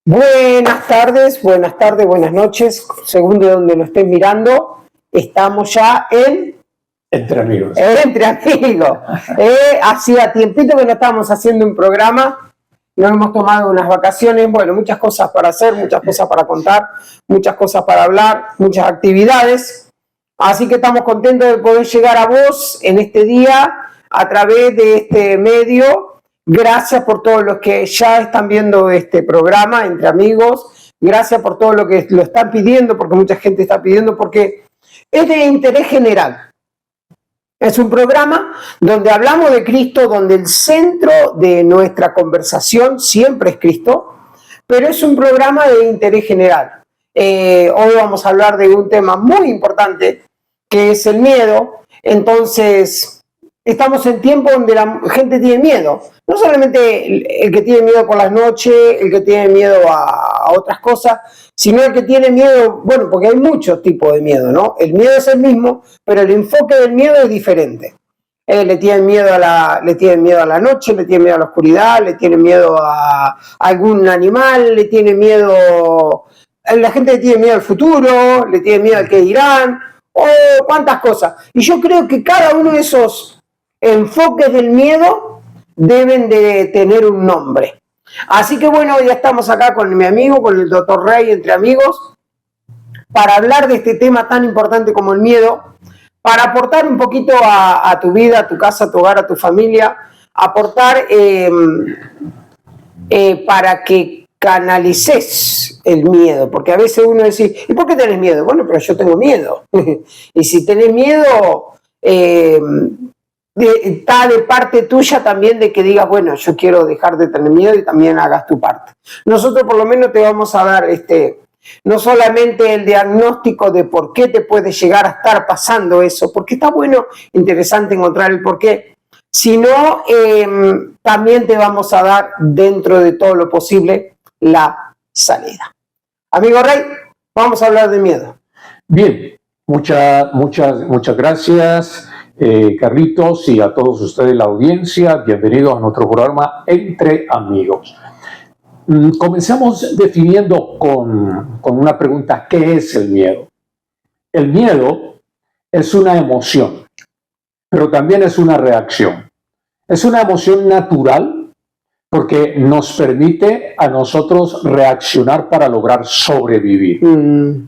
Buenas tardes, buenas noches, según de donde nos estés mirando. Estamos ya en... Entre amigos. Entre amigos. Hacía tiempito que no estábamos haciendo un programa, nos hemos tomado unas vacaciones, bueno, muchas cosas para hacer, muchas cosas para contar, muchas cosas para hablar, muchas actividades. Así que estamos contentos de poder llegar a vos en este día a través de este medio. Gracias por todos los que ya están viendo este programa, Entre Amigos. Gracias por todo lo que lo están pidiendo, porque mucha gente está pidiendo, porque es de interés general. Es un programa donde hablamos de Cristo, donde el centro de nuestra conversación siempre es Cristo, pero es un programa de interés general. Hoy vamos a hablar de un tema muy importante, que es el miedo. Entonces, estamos en tiempo donde la gente tiene miedo. No solamente el que tiene miedo por las noches, el que tiene miedo a otras cosas, sino el que tiene miedo, bueno, porque hay muchos tipos de miedo, ¿no? El miedo es el mismo, pero el enfoque del miedo es diferente. Le tienen miedo a la noche, le tienen miedo a la oscuridad, le tienen miedo a algún animal, le tiene miedo... La gente le tiene miedo al futuro, le tiene miedo al que dirán, cuántas cosas. Y yo creo que cada uno de esos enfoques del miedo deben de tener un nombre. Así que bueno, ya estamos acá con mi amigo, con el Dr. Rey, Entre Amigos, para hablar de este tema tan importante como el miedo, para aportar un poquito a tu vida, a tu casa, a tu hogar, a tu familia, aportar para que canalices el miedo, porque a veces uno dice, ¿y por qué tenés miedo? Bueno, pero yo tengo miedo. Y si tenés miedo, está de parte tuya también de que digas, bueno, yo quiero dejar de tener miedo y también hagas tu parte. Nosotros por lo menos te vamos a dar no solamente el diagnóstico de por qué te puede llegar a estar pasando eso, porque está bueno, interesante encontrar el por qué, sino también te vamos a dar, dentro de todo lo posible, la salida. Amigo Rey, vamos a hablar de miedo. Bien, muchas gracias, Carlitos, y a todos ustedes, la audiencia. Bienvenidos a nuestro programa Entre Amigos. Comencemos definiendo con una pregunta: ¿qué es el miedo? El miedo es una emoción, pero también es una reacción. Es una emoción natural porque nos permite a nosotros reaccionar para lograr sobrevivir.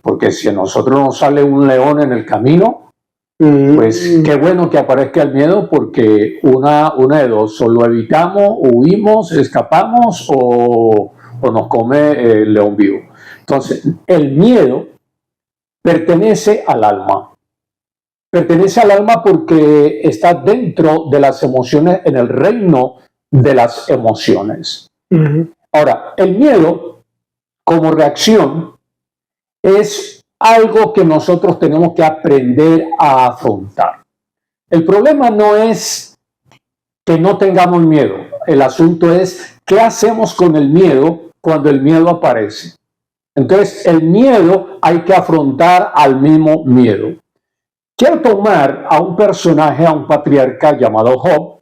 Porque si a nosotros nos sale un león en el camino, pues qué bueno que aparezca el miedo, porque una de dos: o lo evitamos, huimos, escapamos, o nos come el león vivo. Entonces, el miedo pertenece al alma. Pertenece al alma porque está dentro de las emociones, en el reino de las emociones. Ahora, el miedo como reacción es algo que nosotros tenemos que aprender a afrontar. El problema no es que no tengamos miedo. El asunto es qué hacemos con el miedo cuando el miedo aparece. Entonces, el miedo hay que afrontar al mismo miedo. Quiero tomar a un personaje, a un patriarca llamado Job,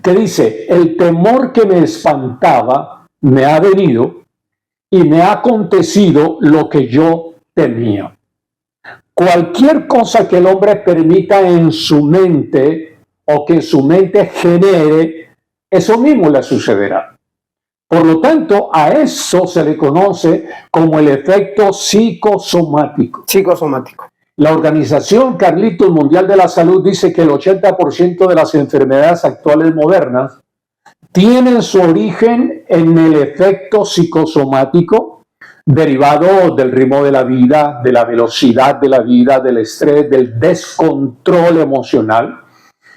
que dice: el temor que me espantaba me ha venido y me ha acontecido lo que yo temía. Cualquier cosa que el hombre permita en su mente o que su mente genere, eso mismo le sucederá. Por lo tanto, a eso se le conoce como el efecto psicosomático. La Organización, Carlitos, Mundial de la Salud dice que el 80% de las enfermedades actuales modernas tienen su origen en el efecto psicosomático derivado del ritmo de la vida, de la velocidad de la vida, del estrés, del descontrol emocional.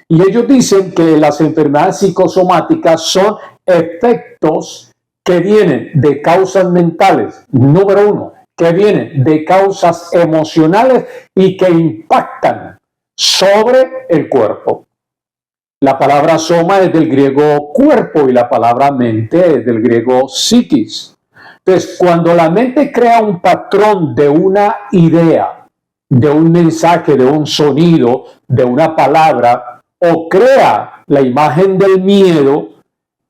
Y ellos dicen que las enfermedades psicosomáticas son efectos que vienen de causas mentales, número uno, que vienen de causas emocionales y que impactan sobre el cuerpo. La palabra soma es del griego cuerpo y la palabra mente es del griego psiquis. Entonces, cuando la mente crea un patrón de una idea, de un mensaje, de un sonido, de una palabra, o crea la imagen del miedo,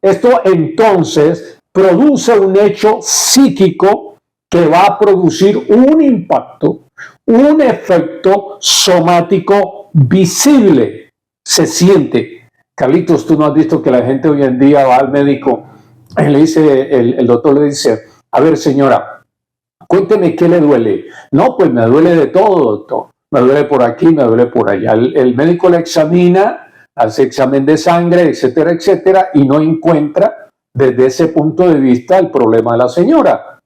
esto entonces produce un hecho psíquico que va a producir un impacto, un efecto somático visible, se siente. Carlitos, tú no has visto que la gente hoy en día va al médico, le dice, el doctor le dice, a ver señora, cuénteme qué le duele. No, pues me duele de todo, doctor. Me duele por aquí, me duele por allá. El médico le examina, hace examen de sangre, etcétera, etcétera, y no encuentra desde ese punto de vista el problema de la señora.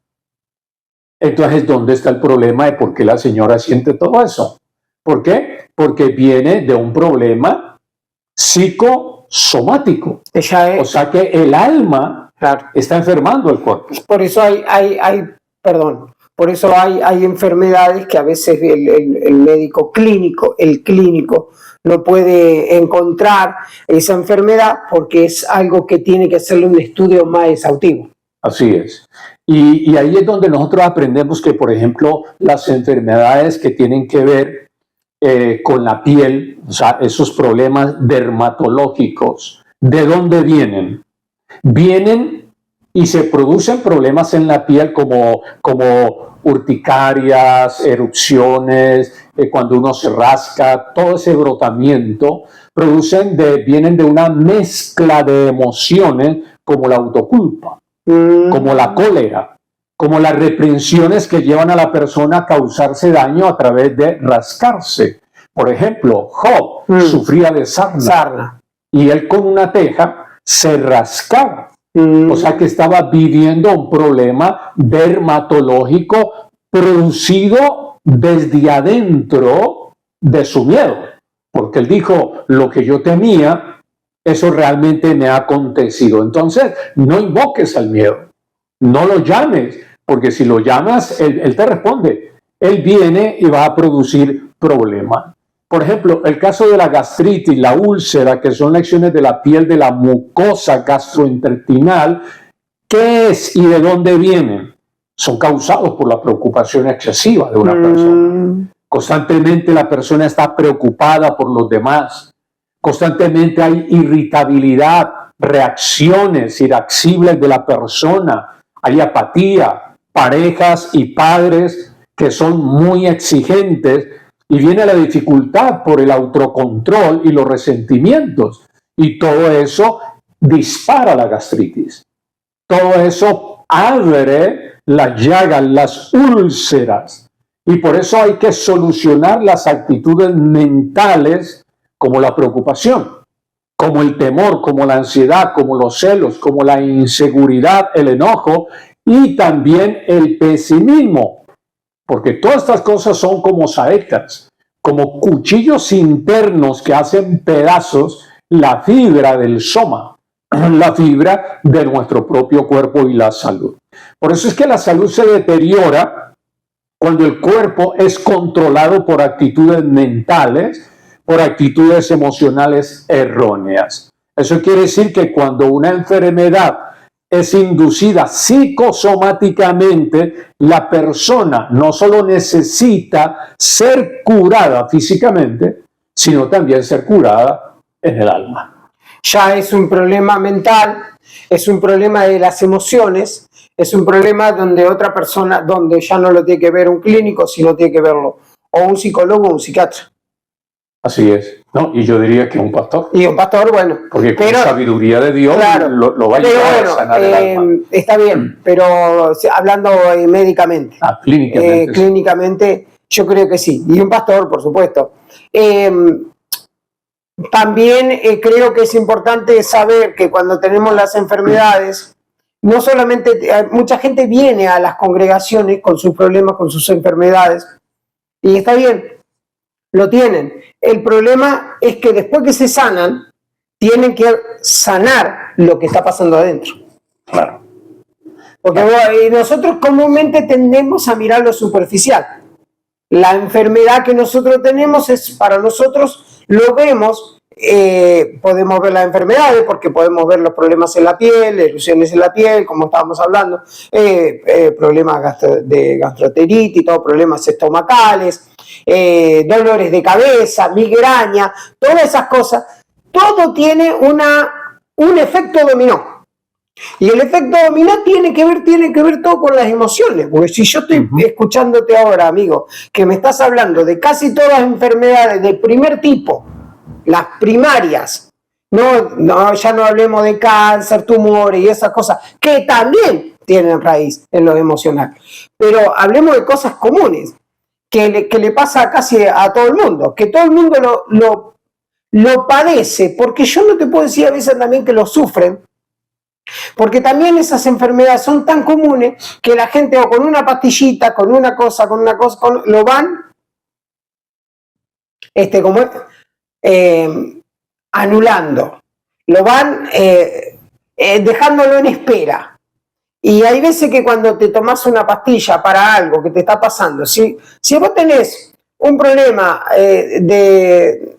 Entonces, ¿dónde está el problema de por qué la señora siente todo eso? ¿Por qué? Porque viene de un problema psicosomático. O sea que el alma está enfermando el cuerpo. Por eso por eso hay enfermedades que a veces el médico clínico, el clínico, no puede encontrar esa enfermedad porque es algo que tiene que hacerle un estudio más exhaustivo. Así es. Y ahí es donde nosotros aprendemos que, por ejemplo, las enfermedades que tienen que ver con la piel, o sea, esos problemas dermatológicos, ¿de dónde vienen? Vienen y se producen problemas en la piel como urticarias, erupciones, cuando uno se rasca, todo ese brotamiento, vienen de una mezcla de emociones como la autoculpa, como la cólera, como las reprensiones que llevan a la persona a causarse daño a través de rascarse. Por ejemplo, Job sufría de sarna y él con una teja se rascaba. O sea que estaba viviendo un problema dermatológico producido desde adentro de su miedo. Porque él dijo, lo que yo temía, eso realmente me ha acontecido. Entonces, no invoques al miedo, no lo llames, porque si lo llamas, él te responde. Él viene y va a producir problemas. Por ejemplo, el caso de la gastritis, la úlcera, que son lesiones de la piel de la mucosa gastrointestinal, ¿qué es y de dónde vienen? Son causados por la preocupación excesiva de una persona. Constantemente la persona está preocupada por los demás. Constantemente hay irritabilidad, reacciones irascibles de la persona. Hay apatía, parejas y padres que son muy exigentes. Y viene la dificultad por el autocontrol y los resentimientos. Y todo eso dispara la gastritis. Todo eso abre las llagas, las úlceras. Y por eso hay que solucionar las actitudes mentales como la preocupación, como el temor, como la ansiedad, como los celos, como la inseguridad, el enojo y también el pesimismo. Porque todas estas cosas son como saetas, como cuchillos internos que hacen pedazos la fibra del soma, la fibra de nuestro propio cuerpo y la salud. Por eso es que la salud se deteriora cuando el cuerpo es controlado por actitudes mentales, por actitudes emocionales erróneas. Eso quiere decir que cuando una enfermedad es inducida psicosomáticamente, la persona no solo necesita ser curada físicamente, sino también ser curada en el alma. Ya es un problema mental, es un problema de las emociones, es un problema donde otra persona, donde ya no lo tiene que ver un clínico, sino tiene que verlo o un psicólogo o un psiquiatra. Así es, ¿no? Y yo diría que un pastor. Y un pastor, bueno. Porque con la sabiduría de Dios claro, lo va a ayudar a sanar el alma. Está bien, pero hablando médicamente. Clínicamente. Clínicamente, yo creo que sí. Y un pastor, por supuesto. También creo que es importante saber que cuando tenemos las enfermedades, no solamente mucha gente viene a las congregaciones con sus problemas, con sus enfermedades, y está bien, lo tienen. El problema es que después que se sanan, tienen que sanar lo que está pasando adentro. Claro. Porque nosotros comúnmente tendemos a mirar lo superficial. La enfermedad que nosotros tenemos es, para nosotros, lo vemos, podemos ver las enfermedades porque podemos ver los problemas en la piel, erupciones en la piel, como estábamos hablando, problemas de gastroenteritis, todos problemas estomacales, dolores de cabeza, migraña, todas esas cosas. Todo tiene un efecto dominó. Y el efecto dominó tiene que ver todo con las emociones, porque si yo estoy escuchándote ahora, amigo, que me estás hablando de casi todas las enfermedades del primer tipo, las primarias, ya no hablemos de cáncer, tumores y esas cosas, que también tienen raíz en lo emocional, pero hablemos de cosas comunes, que le pasa casi a todo el mundo, que todo el mundo lo padece, porque yo no te puedo decir a veces también que lo sufren, porque también esas enfermedades son tan comunes que la gente o con una pastillita, con una cosa, lo van anulando, lo van dejándolo en espera. Y hay veces que cuando te tomas una pastilla para algo que te está pasando, si vos tenés un problema de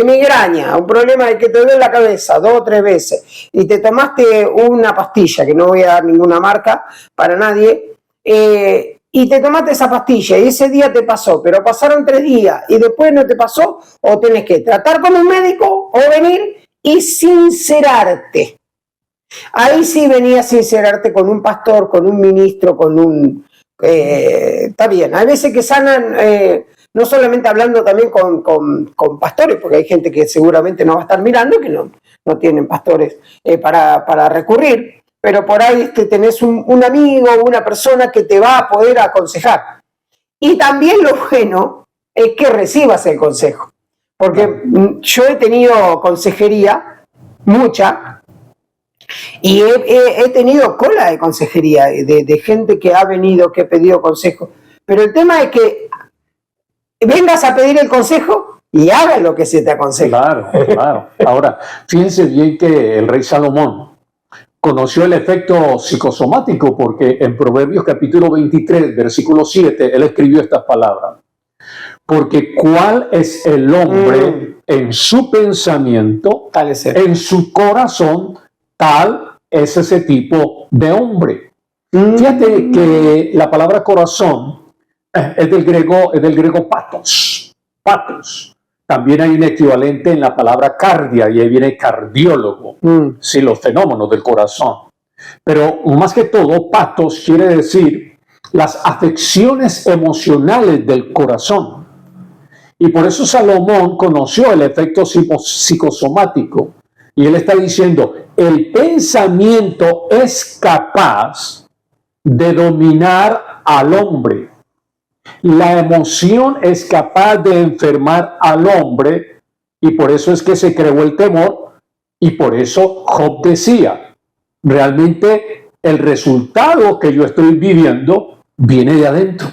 migraña, un problema de que te duele la cabeza 2 o 3 veces y te tomaste una pastilla, que no voy a dar ninguna marca para nadie, y te tomaste esa pastilla y ese día te pasó, pero pasaron 3 días y después no te pasó, o tenés que tratar con un médico o venir y sincerarte. Ahí sí venía a sincerarte con un pastor, con un ministro, con un... está bien, hay veces que sanan... no solamente hablando también con pastores, porque hay gente que seguramente no va a estar mirando, que no tienen pastores para recurrir, pero por ahí tenés un amigo, una persona que te va a poder aconsejar. Y también lo bueno es que recibas el consejo, porque yo he tenido consejería, mucha, y he tenido cola de consejería, de gente que ha venido, que ha pedido consejo, pero el tema es que vengas a pedir el consejo y hagas lo que se te aconseja. Claro. Ahora, fíjense bien que el rey Salomón conoció el efecto psicosomático, porque en Proverbios capítulo 23, versículo 7, él escribió estas palabras. Porque ¿cuál es el hombre en su pensamiento, en su corazón, tal es ese tipo de hombre? Fíjate que la palabra corazón es del griego patos. También hay un equivalente en la palabra cardia, y ahí viene cardiólogo, sí, los fenómenos del corazón. Pero más que todo, patos quiere decir las afecciones emocionales del corazón. Y por eso Salomón conoció el efecto psicosomático. Y él está diciendo, el pensamiento es capaz de dominar al hombre. La emoción es capaz de enfermar al hombre, y por eso es que se creó el temor, y por eso Job decía, realmente el resultado que yo estoy viviendo viene de adentro,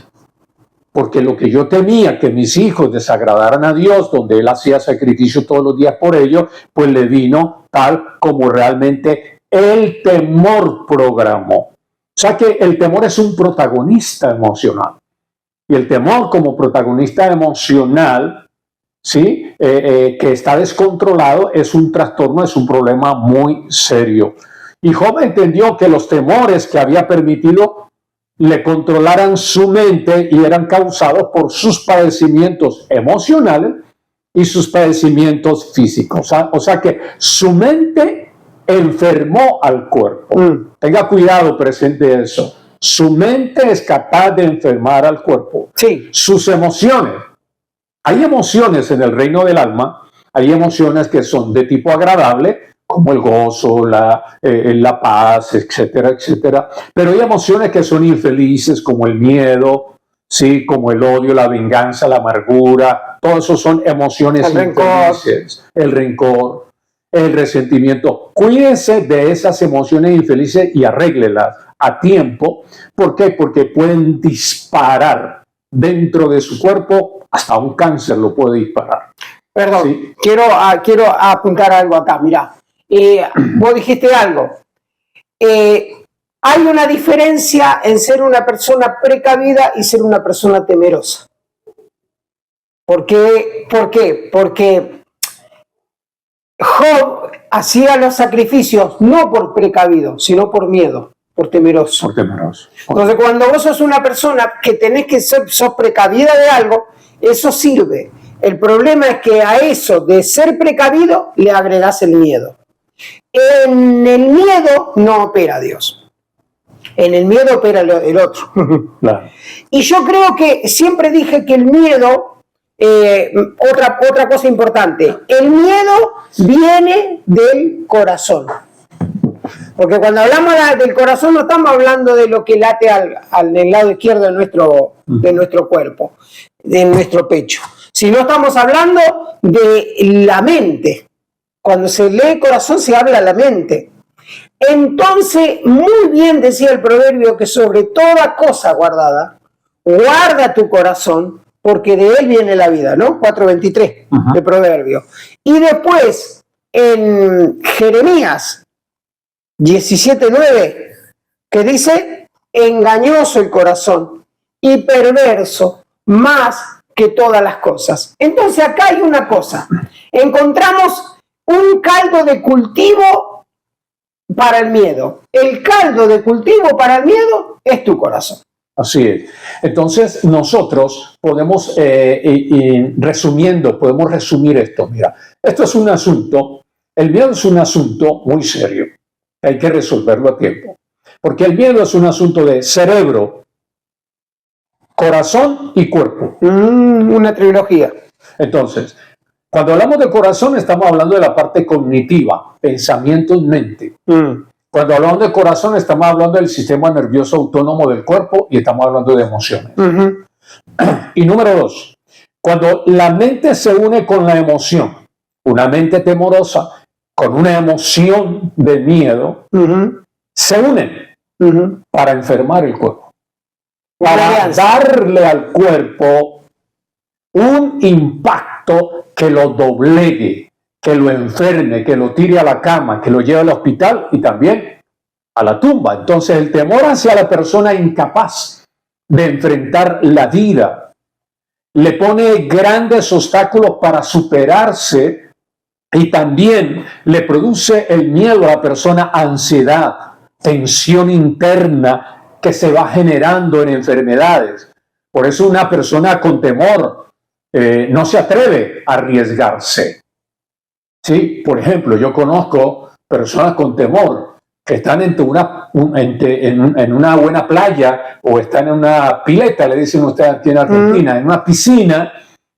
porque lo que yo temía, que mis hijos desagradaran a Dios, donde él hacía sacrificio todos los días por ellos, pues le vino tal como realmente el temor programó. O sea que el temor es un protagonista emocional. Y el temor como protagonista emocional, ¿sí? Que está descontrolado, es un trastorno, es un problema muy serio. Y Job entendió que los temores que había permitido le controlaran su mente y eran causados por sus padecimientos emocionales y sus padecimientos físicos. O sea que su mente enfermó al cuerpo. Tenga cuidado, presente eso. Su mente es capaz de enfermar al cuerpo. Sí. Sus emociones. Hay emociones en el reino del alma, hay emociones que son de tipo agradable, como el gozo, la paz, etcétera, etcétera. Pero hay emociones que son infelices, como el miedo, ¿sí? Como el odio, la venganza, la amargura. Todo eso son emociones infelices. El rencor, el resentimiento. Cuídense de esas emociones infelices y arréglelas a tiempo. ¿Por qué? Porque pueden disparar dentro de su cuerpo, hasta un cáncer lo puede disparar. Perdón, ¿sí? quiero apuntar algo acá, mirá. Vos dijiste algo. Hay una diferencia en ser una persona precavida y ser una persona temerosa. ¿Por qué? Porque Job hacía los sacrificios no por precavido, sino por miedo, por temeroso. Por temeroso. Entonces, cuando vos sos una persona que tenés que sos precavida de algo, eso sirve. El problema es que a eso de ser precavido le agregás el miedo. En el miedo miedo no opera Dios. En el miedo opera el otro. Claro. Y yo creo que siempre dije que el miedo, otra cosa importante, el miedo viene del corazón. Porque cuando hablamos del corazón no estamos hablando de lo que late al lado izquierdo de nuestro cuerpo, de nuestro pecho, sino estamos hablando de la mente. Cuando se lee corazón se habla la mente. Entonces, muy bien decía el proverbio que sobre toda cosa guardada, guarda tu corazón, porque de él viene la vida, ¿no? 4:23 de proverbio. Y después, en Jeremías 17:9, que dice, engañoso el corazón y perverso más que todas las cosas. Entonces acá hay una cosa, encontramos un caldo de cultivo para el miedo. El caldo de cultivo para el miedo es tu corazón. Así es. Entonces nosotros podemos, podemos resumir esto. Mira, esto es un asunto, el miedo es un asunto muy serio. Hay que resolverlo a tiempo. Porque el miedo es un asunto de cerebro, corazón y cuerpo. Una trilogía. Entonces, cuando hablamos de corazón, estamos hablando de la parte cognitiva, pensamiento y mente. Cuando hablamos de corazón, estamos hablando del sistema nervioso autónomo del cuerpo y estamos hablando de emociones. Y número 2, cuando la mente se une con la emoción, una mente temorosa con una emoción de miedo, se unen para enfermar el cuerpo, para darle al cuerpo un impacto que lo doblegue, que lo enferme, que lo tire a la cama, que lo lleve al hospital y también a la tumba. Entonces el temor hacia la persona incapaz de enfrentar la vida le pone grandes obstáculos para superarse y también le produce el miedo a la persona ansiedad, tensión interna que se va generando en enfermedades. Por eso una persona con temor no se atreve a arriesgarse. Sí, por ejemplo, yo conozco personas con temor que están en una buena playa o están en una pileta, le dicen ustedes aquí en Argentina, en una piscina,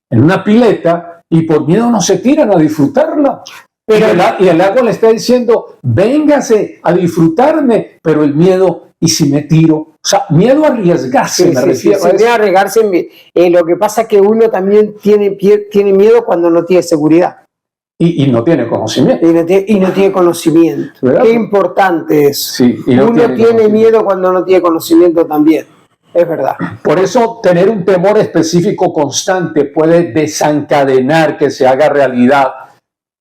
en una pileta, y por miedo no se tiran a disfrutarla. Pero y el agua le está diciendo, véngase a disfrutarme, pero el miedo, ¿y si me tiro? O sea, miedo a arriesgarse, me refiero a eso. Arriesgarse, lo que pasa es que uno también tiene miedo cuando no tiene seguridad. Y no tiene conocimiento. Y no tiene conocimiento. ¿Verdad? Qué importante es. Sí, uno tiene miedo cuando no tiene conocimiento también. Es verdad. Por eso tener un temor específico constante puede desencadenar que se haga realidad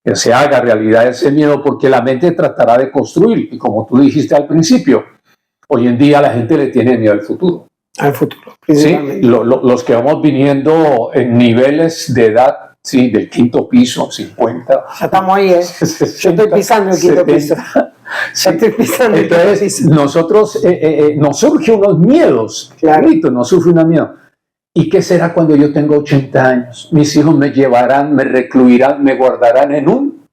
ese miedo, porque la mente tratará de construir. Y como tú dijiste al principio, hoy en día la gente le tiene miedo al futuro. Al futuro, principalmente. Sí, los que vamos viniendo en niveles de edad, sí, del quinto piso, 50. Ya estamos ahí, ¿eh? 60, yo estoy pisando el quinto 70, piso. Sí. Estoy pisando el quinto piso. Nosotros, nos surgen unos miedos. Claro. Nos surge un miedo. ¿Y qué será cuando yo tenga 80 años? Mis hijos me llevarán, me recluirán, me guardarán en un...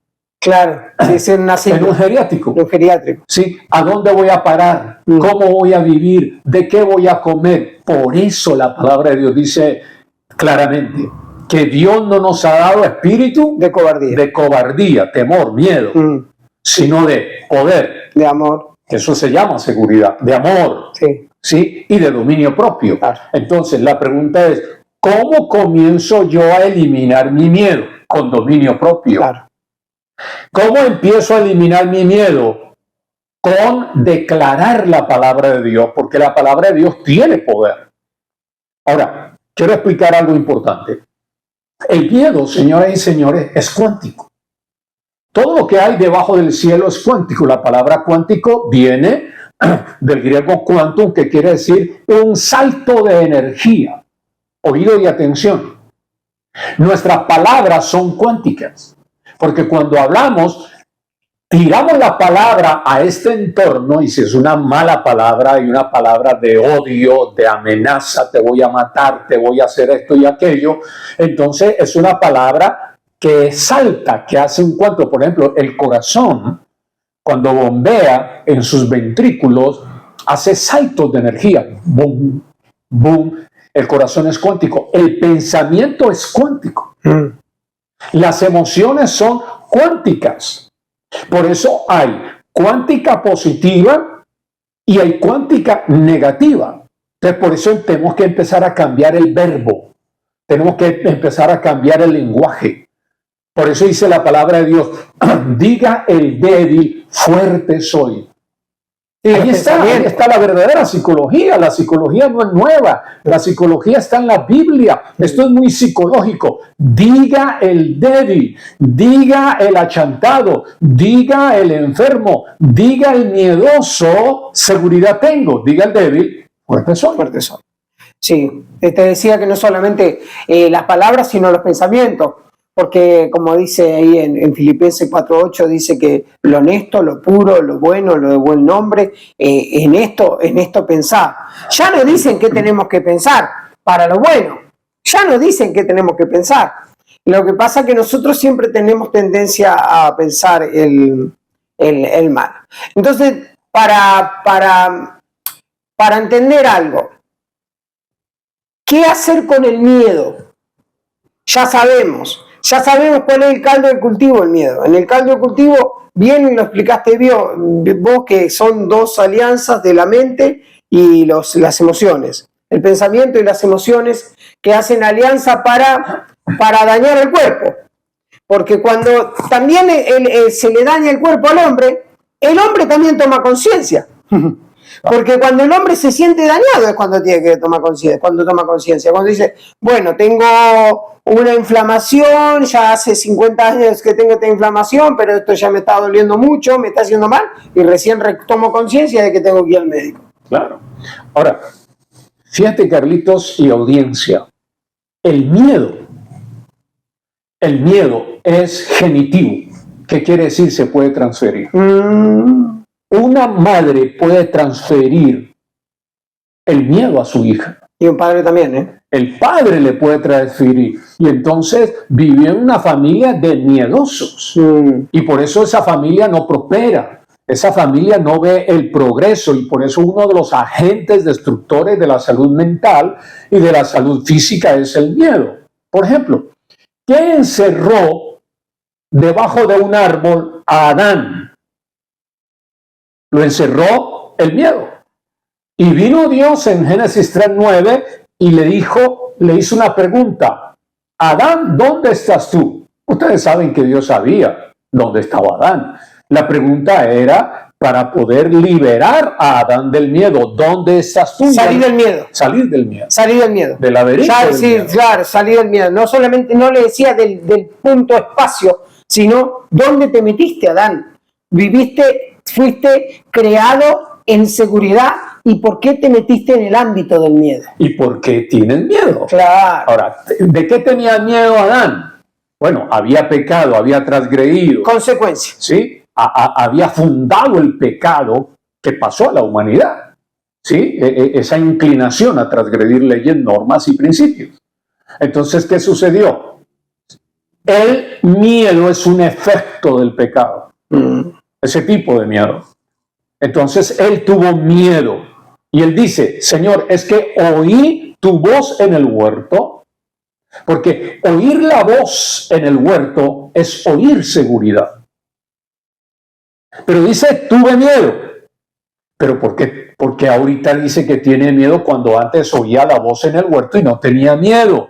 Claro, sí, es en un geriátrico. Un geriátrico. Sí, ¿a dónde voy a parar? ¿Cómo voy a vivir? ¿De qué voy a comer? Por eso la palabra de Dios dice claramente que Dios no nos ha dado espíritu de cobardía, temor, miedo, sino de poder, de amor. Eso se llama seguridad, de amor, sí, y de dominio propio. Claro. Entonces la pregunta es, ¿cómo comienzo yo a eliminar mi miedo? Con dominio propio. Claro. ¿Cómo empiezo a eliminar mi miedo? Con declarar la palabra de Dios, porque la palabra de Dios tiene poder. Ahora, quiero explicar algo importante. El miedo, señoras y señores, es cuántico. Todo lo que hay debajo del cielo es cuántico. La palabra cuántico viene del griego quantum, que quiere decir un salto de energía. Oído y atención. Nuestras palabras son cuánticas. Porque cuando hablamos, tiramos la palabra a este entorno, y si es una mala palabra y una palabra de odio, de amenaza, te voy a matar, te voy a hacer esto y aquello, entonces es una palabra que salta, que hace un cuanto. Por ejemplo, el corazón, cuando bombea en sus ventrículos, hace saltos de energía. Boom, boom. El corazón es cuántico. El pensamiento es cuántico. Las emociones son cuánticas. Por eso hay cuántica positiva y hay cuántica negativa. Entonces, por eso tenemos que empezar a cambiar el verbo. Tenemos que empezar a cambiar el lenguaje. Por eso dice la palabra de Dios, diga el débil, fuerte soy. Sí, ahí está la verdadera psicología. La psicología no es nueva. La psicología está en la Biblia. Esto es muy psicológico. Diga el débil, diga el achantado, diga el enfermo, diga el miedoso, seguridad tengo. Diga el débil, fuerte soy. Fuerte soy. Sí, te decía que no solamente las palabras, sino los pensamientos. Porque como dice ahí en Filipenses 4:8, dice que lo honesto, lo puro, lo bueno, lo de buen nombre, en esto pensar. Ya no dicen qué tenemos que pensar para lo bueno, ya no dicen qué tenemos que pensar. Lo que pasa es que nosotros siempre tenemos tendencia a pensar el mal. Entonces, para entender algo, ¿qué hacer con el miedo? Ya sabemos cuál es el caldo de cultivo, el miedo. En el caldo de cultivo, bien lo explicaste vos, que son dos alianzas de la mente y las emociones. El pensamiento y las emociones que hacen alianza para dañar el cuerpo. Porque cuando también se le daña el cuerpo al hombre, el hombre también toma conciencia. Porque cuando el hombre se siente dañado es cuando tiene que tomar conciencia, cuando dice, bueno, tengo una inflamación, ya hace 50 años que tengo esta inflamación, pero esto ya me está doliendo mucho, me está haciendo mal, y recién tomo conciencia de que tengo que ir al médico. Claro. Ahora, fíjate, Carlitos y audiencia, el miedo es genitivo. ¿Qué quiere decir? Se puede transferir. Una madre puede transferir el miedo a su hija. Y un padre también, ¿eh? El padre le puede transferir. Y entonces vivió en una familia de miedosos. Y por eso esa familia no prospera. Esa familia no ve el progreso. Y por eso uno de los agentes destructores de la salud mental y de la salud física es el miedo. Por ejemplo, ¿qué encerró debajo de un árbol a Adán? Lo encerró el miedo. Y vino Dios en Génesis 3:9 y le hizo una pregunta. Adán, ¿dónde estás tú? Ustedes saben que Dios sabía dónde estaba Adán. La pregunta era para poder liberar a Adán del miedo. ¿Dónde estás tú? Salir del miedo. Salir del miedo. Salir del miedo. Del laberinto. Sí, claro, salir del miedo. No solamente, no le decía del punto espacio, sino ¿dónde te metiste, Adán? Fuiste creado en seguridad, ¿y por qué te metiste en el ámbito del miedo? ¿Y por qué tienen miedo? Claro. Ahora, ¿de qué tenía miedo Adán? Bueno, había pecado, había transgredido. Consecuencia. ¿Sí? Había fundado el pecado que pasó a la humanidad. ¿Sí? Esa inclinación a transgredir leyes, normas y principios. Entonces, ¿qué sucedió? El miedo es un efecto del pecado. Ese tipo de miedo. Entonces él tuvo miedo y él dice, Señor, es que oí tu voz en el huerto, porque oír la voz en el huerto es oír seguridad. Pero dice, tuve miedo. ¿Pero por qué? Porque ahorita dice que tiene miedo cuando antes oía la voz en el huerto y no tenía miedo.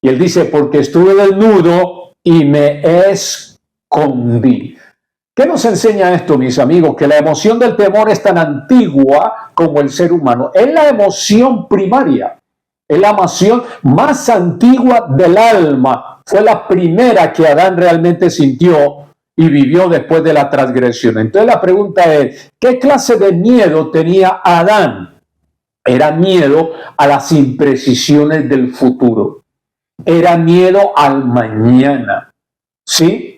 Y él dice, porque estuve desnudo y me escondí. ¿Qué nos enseña esto, mis amigos? Que la emoción del temor es tan antigua como el ser humano. Es la emoción primaria, es la emoción más antigua del alma. Fue la primera que Adán realmente sintió y vivió después de la transgresión. Entonces la pregunta es, ¿qué clase de miedo tenía Adán? Era miedo a las imprecisiones del futuro. Era miedo al mañana. ¿Sí?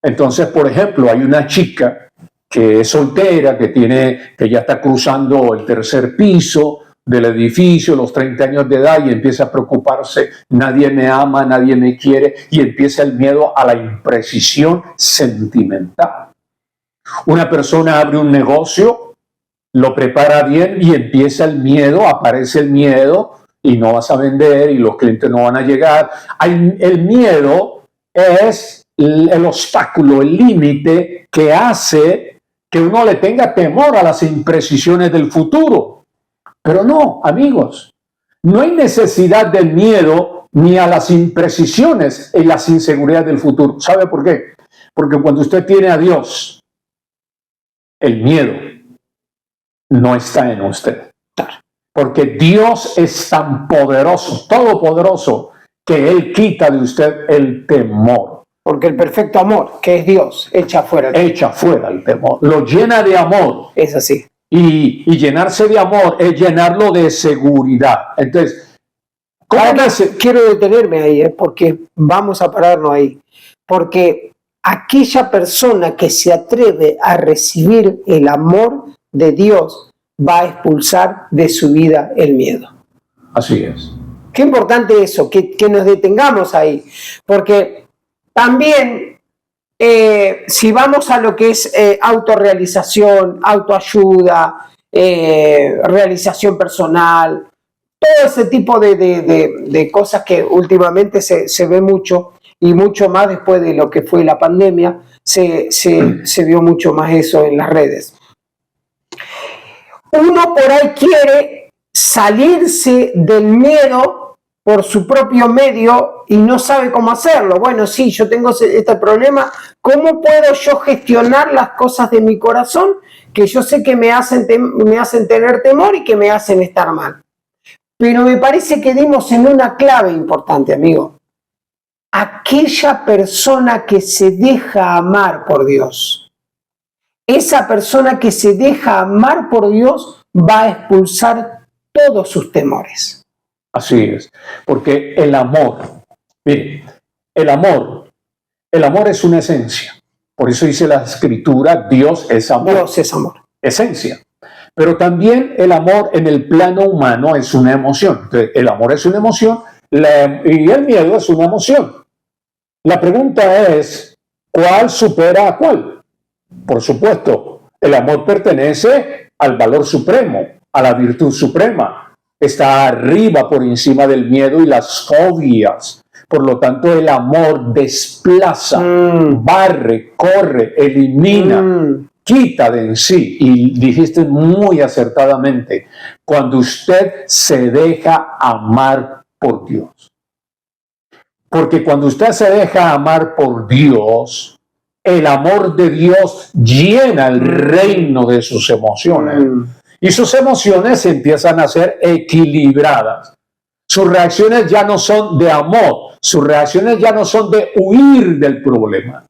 Entonces, por ejemplo, hay una chica que es soltera, que ya está cruzando el tercer piso del edificio, los 30 años de edad, y empieza a preocuparse, nadie me ama, nadie me quiere, y empieza el miedo a la imprecisión sentimental. Una persona abre un negocio, lo prepara bien y empieza el miedo, aparece el miedo y no vas a vender y los clientes no van a llegar. El miedo es el obstáculo, el límite que hace que uno le tenga temor a las imprecisiones del futuro. Pero no, amigos, no hay necesidad del miedo ni a las imprecisiones y las inseguridades del futuro. ¿Sabe por qué? Porque cuando usted tiene a Dios, el miedo no está en usted. Porque Dios es tan poderoso, todopoderoso, que Él quita de usted el temor. Porque el perfecto amor, que es Dios, echa fuera el temor. Lo llena de amor. Es así. Y llenarse de amor es llenarlo de seguridad. Entonces, quiero detenerme ahí, porque vamos a pararnos ahí. Porque aquella persona que se atreve a recibir el amor de Dios va a expulsar de su vida el miedo. Así es. Qué importante eso, que nos detengamos ahí. Porque también, si vamos a lo que es autorrealización, autoayuda, realización personal, todo ese tipo de cosas que últimamente se ve mucho, y mucho más después de lo que fue la pandemia, se vio mucho más eso en las redes. Uno por ahí quiere salirse del miedo por su propio medio y no sabe cómo hacerlo. Bueno, sí, yo tengo este problema. ¿Cómo puedo yo gestionar las cosas de mi corazón que yo sé que me hacen tener temor y que me hacen estar mal? Pero me parece que dimos en una clave importante, amigo. Aquella persona que se deja amar por Dios. Esa persona que se deja amar por Dios va a expulsar todos sus temores. Así es, porque el amor, mire, el amor es una esencia. Por eso dice la Escritura, Dios es amor. Dios es amor. Esencia. Pero también el amor en el plano humano es una emoción. Entonces, el amor es una emoción y el miedo es una emoción. La pregunta es, ¿cuál supera a cuál? Por supuesto, el amor pertenece al valor supremo, a la virtud suprema. Está arriba, por encima del miedo y las fobias. Por lo tanto, el amor desplaza, barre, corre, elimina, quita de en sí. Y dijiste muy acertadamente, cuando usted se deja amar por Dios. Porque cuando usted se deja amar por Dios, el amor de Dios llena el reino de sus emociones. Y sus emociones empiezan a ser equilibradas. Sus reacciones ya no son de amor, sus reacciones ya no son de huir del problema.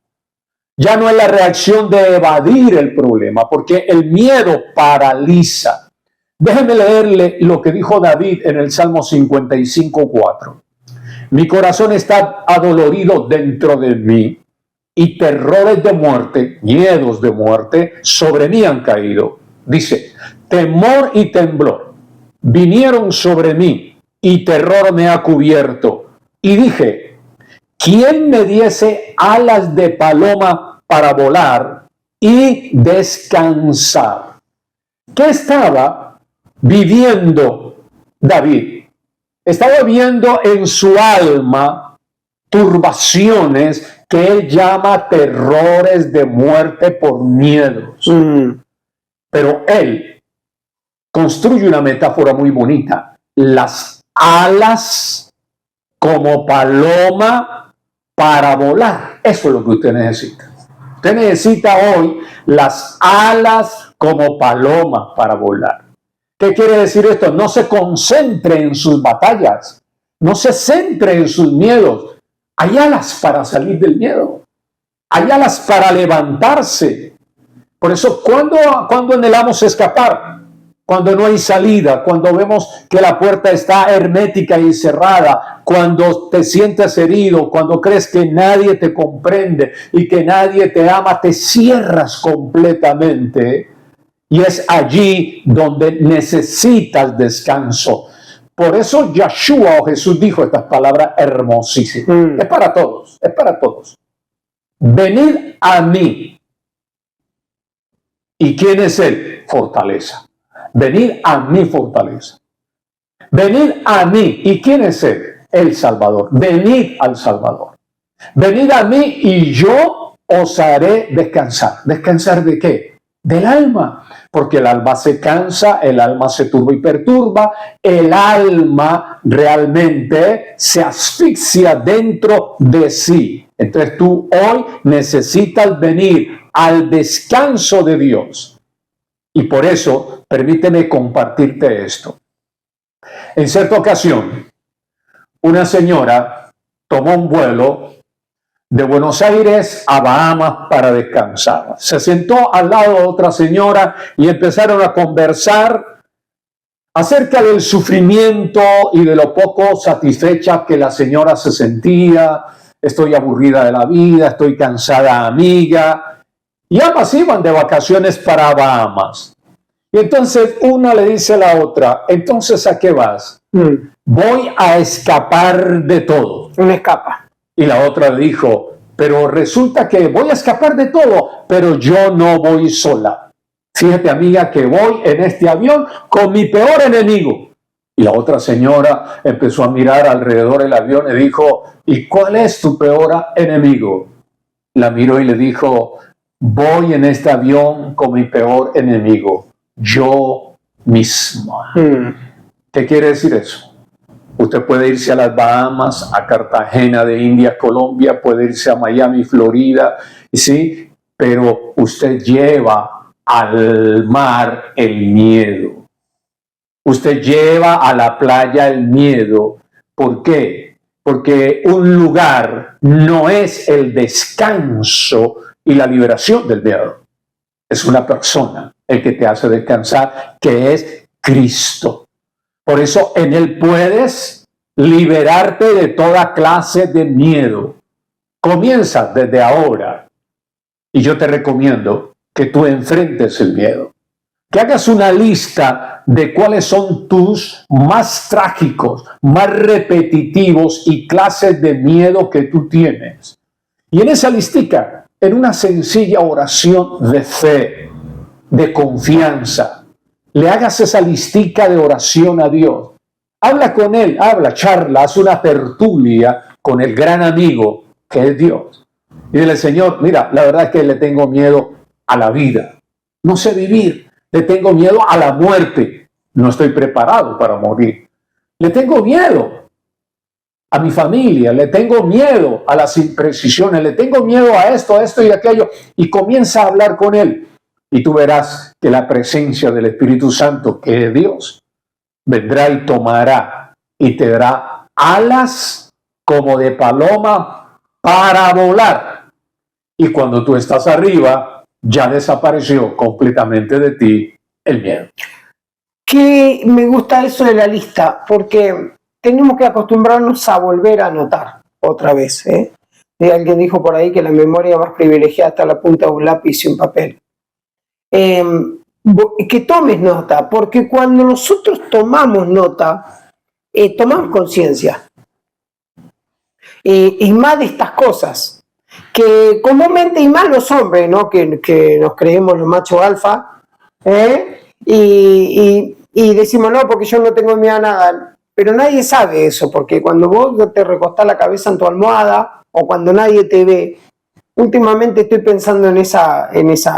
Ya no es la reacción de evadir el problema, porque el miedo paraliza. Déjenme leerle lo que dijo David en el Salmo 55:4. Mi corazón está adolorido dentro de mí, y terrores de muerte, miedos de muerte, sobre mí han caído. Dice, temor y temblor vinieron sobre mí, y terror me ha cubierto. Y dije, ¿quién me diese alas de paloma para volar y descansar? ¿Qué estaba viviendo David? Estaba viviendo en su alma turbaciones que él llama terrores de muerte por miedos. Pero él construye una metáfora muy bonita. Las alas como paloma para volar. Eso es lo que usted necesita. Usted necesita hoy las alas como paloma para volar. ¿Qué quiere decir esto? No se concentre en sus batallas. No se centre en sus miedos. Hay alas para salir del miedo. Hay alas para levantarse. Por eso, ¿cuándo anhelamos escapar? Cuando no hay salida, cuando vemos que la puerta está hermética y cerrada, cuando te sientes herido, cuando crees que nadie te comprende y que nadie te ama, te cierras completamente. Y es allí donde necesitas descanso. Por eso Yeshua o Jesús dijo estas palabras hermosísimas. Es para todos, es para todos. Venid a mí, ¿Y quién es Él? Fortaleza. Venid a mi fortaleza. Venid a mí. ¿Y quién es Él? El Salvador. Venid al Salvador. Venid a mí y yo os haré descansar. ¿Descansar de qué? Del alma. Porque el alma se cansa, el alma se turba y perturba, el alma realmente se asfixia dentro de sí. Entonces tú hoy necesitas venir al descanso de Dios. Y por eso, permíteme compartirte esto. En cierta ocasión, una señora tomó un vuelo de Buenos Aires a Bahamas para descansar. Se sentó al lado de otra señora y empezaron a conversar acerca del sufrimiento y de lo poco satisfecha que la señora se sentía. Estoy aburrida de la vida, estoy cansada, amiga. Y ambas iban de vacaciones para Bahamas. Y entonces una le dice a la otra, ¿entonces a qué vas? Voy a escapar de todo. Una escapa. Y la otra le dijo, pero resulta que voy a escapar de todo, pero yo no voy sola. Fíjate, amiga, que voy en este avión con mi peor enemigo. Y la otra señora empezó a mirar alrededor del avión y dijo, ¿y cuál es tu peor enemigo? La miró y le dijo, voy en este avión con mi peor enemigo, yo misma. ¿Qué quiere decir eso? Usted puede irse a las Bahamas, a Cartagena de Indias, Colombia, puede irse a Miami, Florida, ¿sí? Pero usted lleva al mar el miedo. Usted lleva a la playa el miedo. ¿Por qué? Porque un lugar no es el descanso y la liberación del miedo. Es una persona el que te hace descansar, que es Cristo. Por eso en Él puedes liberarte de toda clase de miedo. Comienza desde ahora. Y yo te recomiendo que tú enfrentes el miedo. Que hagas una lista de cuáles son tus más trágicos, más repetitivos y clases de miedo que tú tienes. Y en esa listica, en una sencilla oración de fe, de confianza, le hagas esa listica de oración a Dios. Habla con Él, charla, haz una tertulia con el gran amigo que es Dios. Y dile, Señor, mira, la verdad es que le tengo miedo a la vida. No sé vivir. Le tengo miedo a la muerte. No estoy preparado para morir. Le tengo miedo a mi familia. Le tengo miedo a las imprecisiones. Le tengo miedo a esto y aquello. Y comienza a hablar con Él. Y tú verás que la presencia del Espíritu Santo, que es Dios, vendrá y tomará y te dará alas como de paloma para volar. Y cuando tú estás arriba, ya desapareció completamente de ti el miedo. Que me gusta eso de la lista, porque tenemos que acostumbrarnos a volver a anotar otra vez. Alguien dijo por ahí que la memoria más privilegiada está a la punta de un lápiz y un papel. Que tomes nota, porque cuando nosotros tomamos nota, tomamos conciencia. Y más de estas cosas, que comúnmente, y más los hombres, ¿no? que nos creemos los machos alfa, y decimos, no, porque yo no tengo miedo a nada. Pero nadie sabe eso, porque cuando vos te recostás la cabeza en tu almohada, o cuando nadie te ve, últimamente estoy pensando en esa,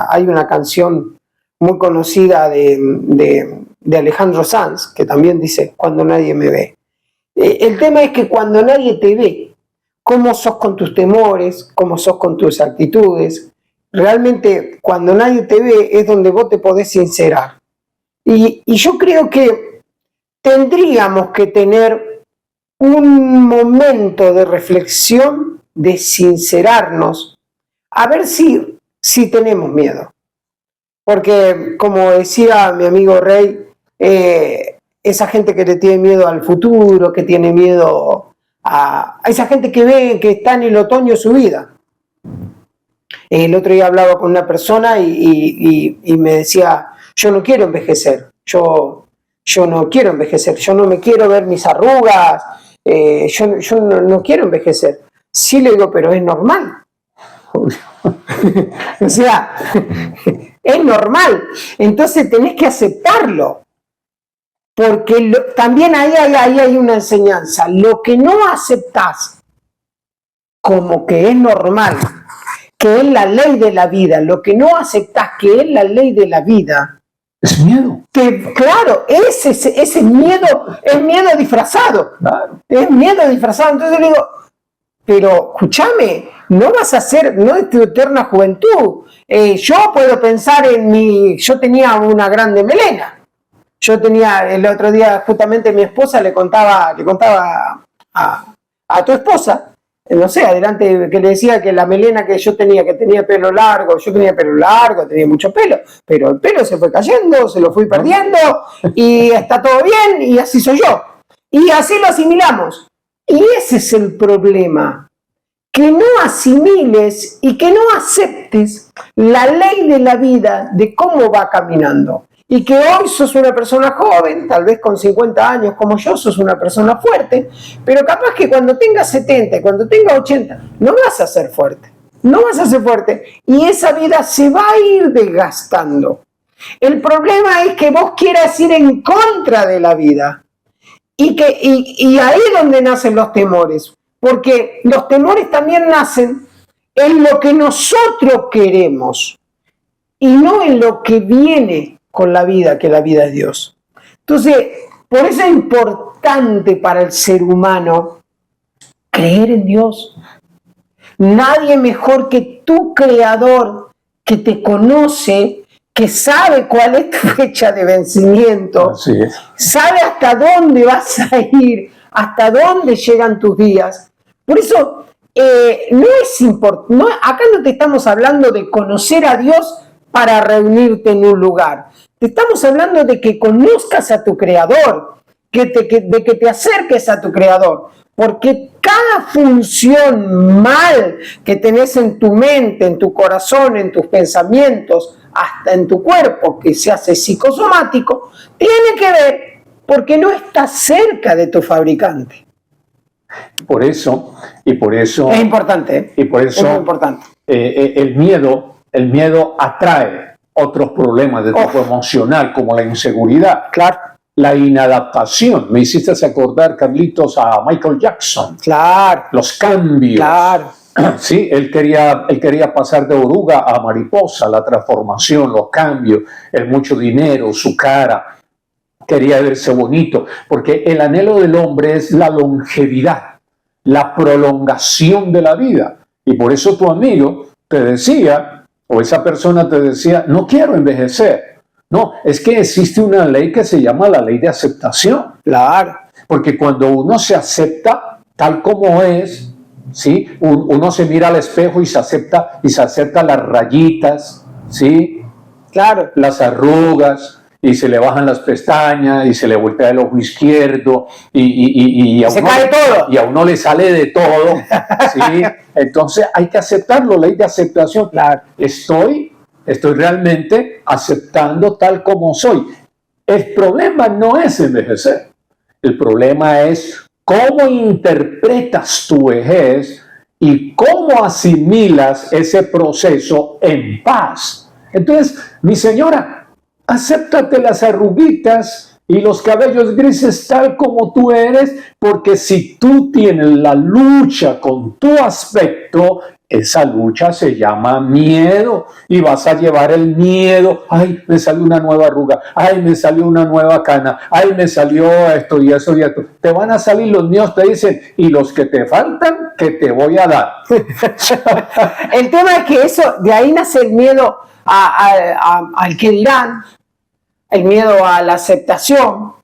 hay una canción muy conocida de Alejandro Sanz, que también dice, cuando nadie me ve. El tema es que cuando nadie te ve, cómo sos con tus temores, cómo sos con tus actitudes, realmente cuando nadie te ve es donde vos te podés sincerar. Y yo creo que tendríamos que tener un momento de reflexión, de sincerarnos, a ver si tenemos miedo. Porque, como decía mi amigo Rey, esa gente que le tiene miedo al futuro, que tiene miedo a esa gente que ve que está en el otoño de su vida. El otro día hablaba con una persona y me decía, yo no quiero envejecer, yo no quiero envejecer, yo no me quiero ver mis arrugas, yo no quiero envejecer. Sí, le digo, pero es normal. O sea, es normal. Entonces tenés que aceptarlo. Porque también ahí hay una enseñanza. Lo que no aceptás como que es normal, que es la ley de la vida, lo que no aceptás que es la ley de la vida, es miedo. Que, claro, ese miedo es miedo disfrazado. Claro. Es miedo disfrazado. Entonces yo le digo, pero escúchame, no vas a ser, no es tu eterna juventud. Yo puedo pensar yo tenía una grande melena. Yo tenía, el otro día justamente mi esposa le contaba a tu esposa, no sé, adelante, que le decía que la melena que yo tenía pelo largo, yo tenía pelo largo, tenía mucho pelo, pero el pelo se fue cayendo, se lo fui perdiendo y está todo bien y así soy yo. Y así lo asimilamos. Y ese es el problema, que no asimiles y que no aceptes la ley de la vida de cómo va caminando. Y que hoy sos una persona joven, tal vez con 50 años como yo, sos una persona fuerte, pero capaz que cuando tengas 70, cuando tengas 80, no vas a ser fuerte. No vas a ser fuerte. Y esa vida se va a ir desgastando. El problema es que vos quieras ir en contra de la vida. Y ahí es donde nacen los temores. Porque los temores también nacen en lo que nosotros queremos y no en lo que viene con la vida, que la vida es Dios. Entonces, por eso es importante para el ser humano creer en Dios. Nadie mejor que tu Creador, que te conoce, que sabe cuál es tu fecha de vencimiento, Así es. sabe hasta dónde vas a ir, hasta dónde llegan tus días. Por eso, no es importante, acá no te estamos hablando de conocer a Dios para reunirte en un lugar. Te estamos hablando de que conozcas a tu Creador, de que te acerques a tu Creador, porque cada función mal que tenés en tu mente, en tu corazón, en tus pensamientos, hasta en tu cuerpo, que se hace psicosomático, tiene que ver porque no estás cerca de tu fabricante. Por eso es importante. Y por eso es muy importante. El miedo atrae otros problemas de tipo emocional, como la inseguridad, Claro. la inadaptación. Me hiciste acordar, Carlitos, a Michael Jackson. Claro. Los cambios. Claro. Sí, él quería pasar de oruga a mariposa, la transformación, los cambios, el mucho dinero, su cara. Quería verse bonito, porque el anhelo del hombre es la longevidad, la prolongación de la vida. Y por eso tu amigo te decía, o esa persona te decía, no quiero envejecer. No, es que existe una ley que se llama la ley de aceptación. Claro. Porque cuando uno se acepta tal como es, ¿sí? Uno se mira al espejo y se acepta las rayitas, ¿sí? Claro. Las arrugas, y se le bajan las pestañas, y se le voltea el ojo izquierdo, y a se uno, cae todo. Y a uno le sale de todo, ¿sí? Entonces hay que aceptarlo, ley de aceptación. Claro. Estoy realmente aceptando tal como soy. El problema no es envejecer, el problema es cómo interpretas tu vejez y cómo asimilas ese proceso en paz. Entonces, mi señora, acéptate las arruguitas y los cabellos grises tal como tú eres, porque si tú tienes la lucha con tu aspecto, esa lucha se llama miedo y vas a llevar el miedo. Ay, me salió una nueva arruga. Ay, me salió una nueva cana. Ay, me salió esto y eso y esto. Te van a salir los míos, te dicen, y los que te faltan, que te voy a dar. El tema es que de ahí nace el miedo al que dirán, el miedo a la aceptación,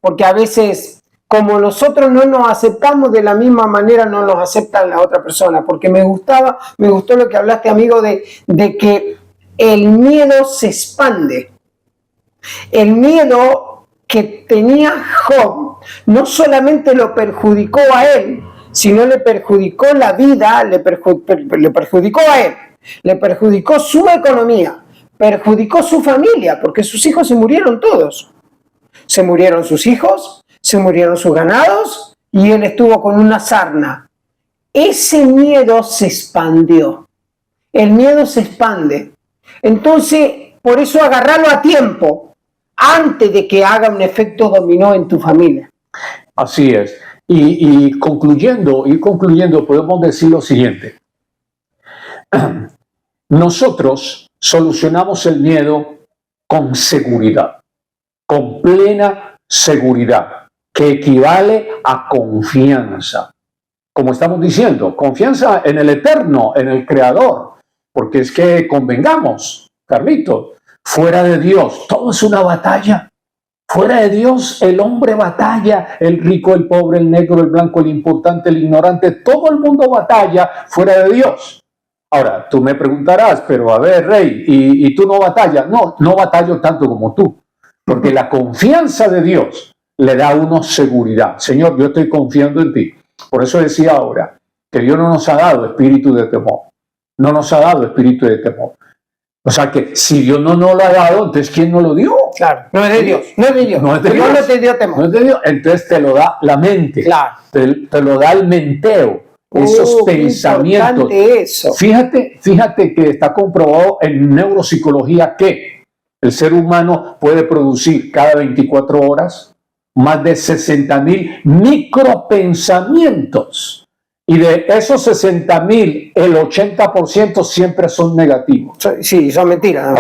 porque a veces, como nosotros no nos aceptamos de la misma manera, no nos aceptan la otra persona. Porque me gustó lo que hablaste, amigo, de que el miedo se expande. El miedo que tenía Job no solamente lo perjudicó a él, sino le perjudicó la vida, le perjudicó a él, le perjudicó su economía, perjudicó su familia, porque sus hijos se murieron todos. Se murieron sus hijos, se murieron sus ganados y él estuvo con una sarna. Ese miedo se expandió. El miedo se expande. Entonces, Por eso agarrarlo a tiempo, antes de que haga un efecto dominó en tu familia. Así es. Y concluyendo, podemos decir lo siguiente. Nosotros solucionamos el miedo con seguridad, con plena seguridad, que equivale a confianza. Como estamos diciendo, confianza en el Eterno, en el Creador, porque es que convengamos, Carlito, fuera de Dios, todo es una batalla. Fuera de Dios, el hombre batalla, el rico, el pobre, el negro, el blanco, el importante, el ignorante, todo el mundo batalla fuera de Dios. Ahora, tú me preguntarás, pero a ver, Rey, ¿y tú no batallas? No, no batallo tanto como tú, porque la confianza de Dios le da a uno seguridad. Señor, yo estoy confiando en ti. Por eso decía ahora que Dios no nos ha dado espíritu de temor. No nos ha dado espíritu de temor. O sea que si Dios no nos lo ha dado, entonces ¿quién nos lo dio? Claro, no es de Dios, no es de Dios. No es de Dios Dios. no te dio temor. No es de Dios. Entonces te lo da la mente. Claro. Te lo da el menteo. Esos pensamientos. Eso. Fíjate que está comprobado en neuropsicología que el ser humano puede producir cada 24 horas más de 60,000 micropensamientos. Y de esos 60,000, el 80% siempre son negativos. Sí, son mentiras.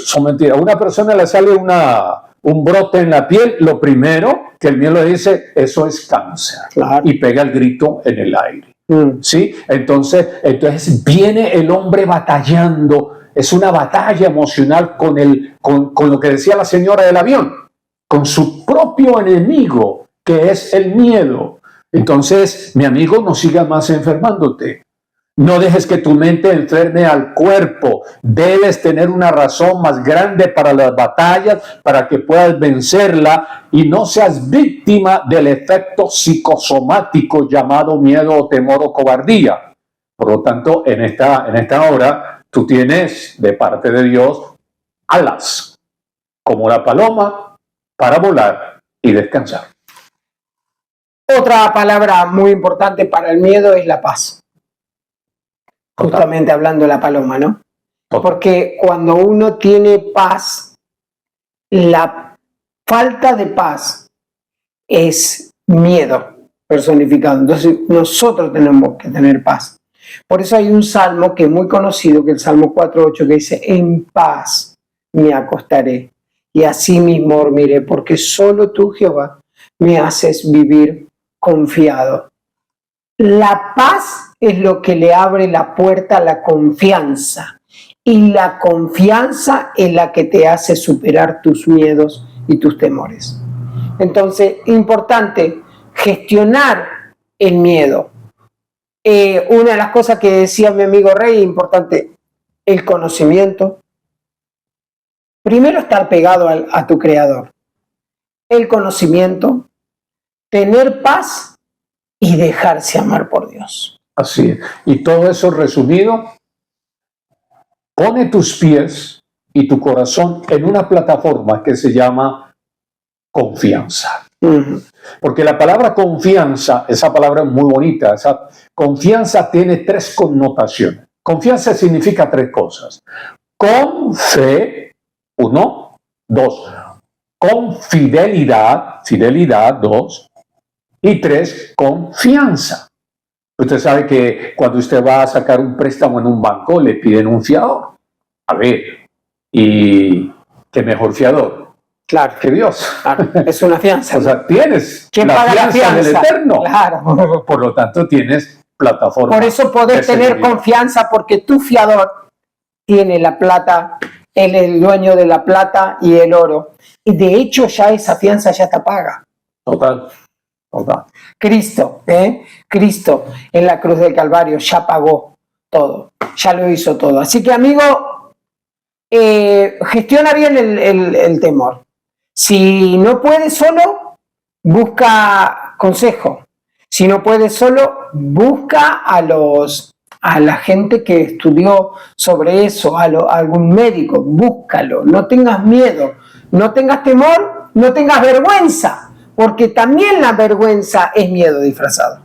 Son mentiras. A una persona le sale un brote en la piel, lo primero que el miedo le dice, eso es cáncer. Claro. Y pega el grito en el aire. ¿Sí? Entonces viene el hombre batallando. Es una batalla emocional con lo que decía la señora del avión, con su propio enemigo, que es el miedo. Entonces, mi amigo, no sigas más enfermándote. No dejes que tu mente enferme al cuerpo. Debes tener una razón más grande para las batallas, para que puedas vencerla y no seas víctima del efecto psicosomático llamado miedo o temor o cobardía. Por lo tanto, en esta hora, tú tienes de parte de Dios alas, como la paloma, para volar y descansar. Otra palabra muy importante para el miedo es la paz. Total. Justamente hablando de la paloma, ¿no? Total. Porque cuando uno tiene paz, la falta de paz es miedo personificado. Entonces nosotros tenemos que tener paz. Por eso hay un salmo que es muy conocido, que es el Salmo 4:8, que dice, en paz me acostaré y así mismo dormiré, porque solo tú, Jehová, me haces vivir confiado. La paz es lo que le abre la puerta a la confianza, y la confianza es la que te hace superar tus miedos y tus temores. Entonces, importante gestionar el miedo. Una de las cosas que decía mi amigo Rey, importante, el conocimiento. Primero, estar pegado a tu Creador. El conocimiento, tener paz y dejarse amar por Dios. Así es. Y todo eso resumido, pone tus pies y tu corazón en una plataforma que se llama confianza. Porque la palabra confianza, esa palabra es muy bonita. Esa confianza tiene tres connotaciones. Confianza significa tres cosas. Con fe, 1, 2. Con fidelidad, 2. Y 3, confianza. Usted sabe que cuando usted va a sacar un préstamo en un banco, le piden un fiador. A ver, ¿y qué mejor fiador? Claro. Que Dios. Claro, es una fianza. O sea, tienes la fianza del Eterno. Claro. Por lo tanto, tienes plataforma. Por eso podés tener confianza, porque tu fiador tiene la plata, él es el dueño de la plata y el oro. Y de hecho ya esa fianza ya está paga. Total. Cristo en la cruz del Calvario ya pagó todo, ya lo hizo todo. Así que, amigo, gestiona bien el temor. Si no puedes solo, busca consejo. Si no puedes solo, busca a la gente que estudió sobre eso, a algún médico, búscalo. No tengas miedo, no tengas temor, no tengas vergüenza. Porque también la vergüenza es miedo disfrazado.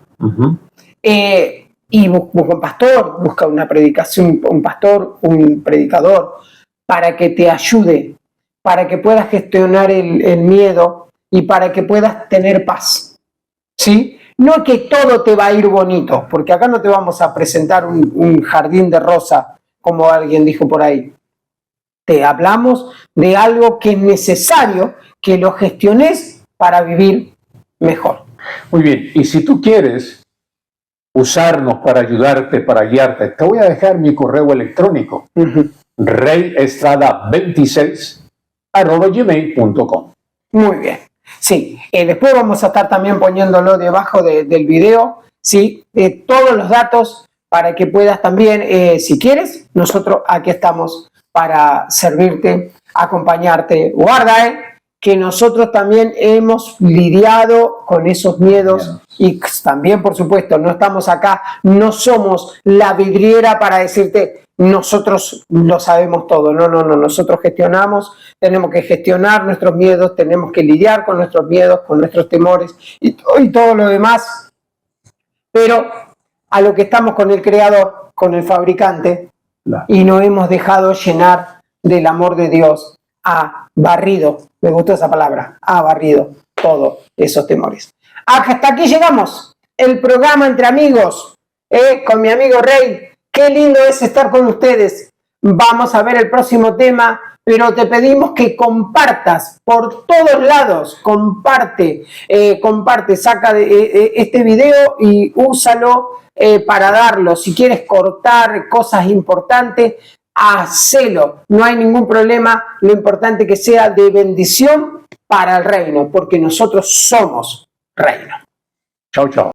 Y busca un pastor, busca una predicación, un pastor, un predicador, para que te ayude, para que puedas gestionar el miedo y para que puedas tener paz. ¿Sí? No que todo te va a ir bonito, porque acá no te vamos a presentar un jardín de rosa, como alguien dijo por ahí. Te hablamos de algo que es necesario que lo gestiones para vivir mejor. Muy bien, y si tú quieres usarnos para ayudarte, para guiarte, te voy a dejar mi correo electrónico, reyestrada26@gmail.com. Muy bien. Sí, después vamos a estar también poniéndolo debajo del video, ¿sí? Todos los datos para que puedas también, si quieres, nosotros aquí estamos para servirte, acompañarte. Guarda, que nosotros también hemos lidiado con esos miedos y también, por supuesto, no estamos acá, no somos la vidriera para decirte nosotros lo sabemos todo. No, nosotros gestionamos, tenemos que gestionar nuestros miedos, tenemos que lidiar con nuestros miedos, con nuestros temores y todo lo demás. Pero a lo que estamos con el creador, con el fabricante, y nos hemos dejado llenar del amor de Dios, ha barrido, me gustó esa palabra, ha barrido todos esos temores. Hasta aquí llegamos, el programa Entre Amigos, con mi amigo Rey. Qué lindo es estar con ustedes. Vamos a ver el próximo tema, pero te pedimos que compartas por todos lados. Comparte, saca este video y úsalo para darlo. Si quieres cortar cosas importantes, hacelo. No hay ningún problema. Lo importante es que sea de bendición para el reino, porque nosotros somos reino. Chao, chao.